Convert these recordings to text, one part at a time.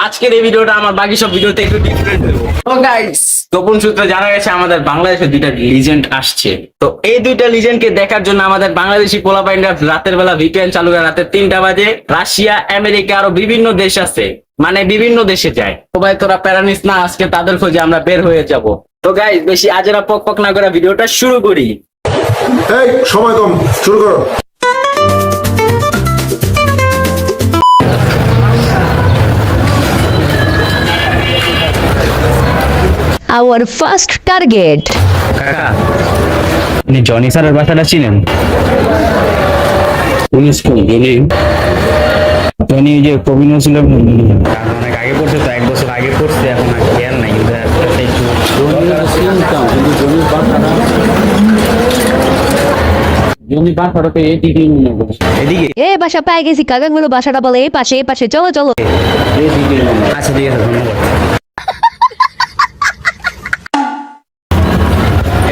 আজকের এই ভিডিওটা আমার বাকি সব ভিডিওতে একটু ডিফারেন্ট দেবো। তো গাইস, গোপন সূত্রে জানা গেছে আমাদের বাংলাদেশে দুইটা লিজেন্ড আসছে। তো এই দুইটা লিজেন্ডকে দেখার জন্য আমাদের বাংলাদেশি পোলাপাইনরা রাতের বেলা ভিপিএন চালু করে রাতের 3টা বাজে রাশিয়া, আমেরিকা আরো বিভিন্ন দেশ আছে, মানে বিভিন্ন দেশে যায়। সবাই তোরা প্যারানিস না, আজকে তাদের খোঁজে আমরা বের হয়ে যাব। তো গাইস, বেশি আজেরা পক পক না করে ভিডিওটা শুরু করি। এই সময় কম, শুরু করো। Our first target. কাকা, আপনি জনি স্যারের বাসাটা চিনেন? উনি স্কুল জনি যে প্রবীণ ছিল অনেক আগে পড়ছে, তো 1 বছর আগে পড়ছে, এখন আর খেয়াল নাই। এদিকে এ বাসা পেয়ে গেছি, কাকাগুলো বাসাটা বলে এই পাশে চলো চলো। আচ্ছা ঠিক আছে, ধন্যবাদ।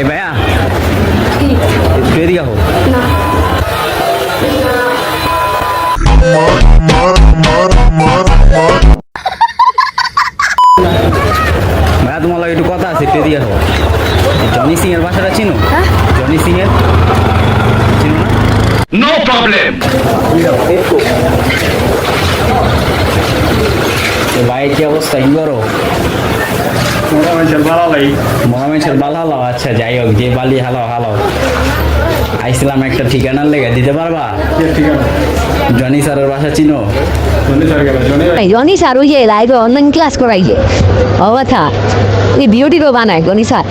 এই ভাইয়া, একটু এদিকে আহো। ভাইয়া, তোমার লাগে একটু কথা আছে, একটু এদিকে আহো। জনি সিং এর বাসাটা চিনো? জনি সিং এর চিনো না? No problem. ভাই কি অবস্থা? ইঙ্গরো মহামেশের বাল হালাও। আচ্ছা যাই হোক, যে বালি হালাও হালাও। আইছিলাম একটা ঠিকানার লেগে, দিতে পারবা? জনি স্যারের বাসা চিনো? জনি স্যার ওই যে লাইভে অনলাইন ক্লাস করাইছে, ও কথা এই ভিডিওটিও বানায় জনি স্যার।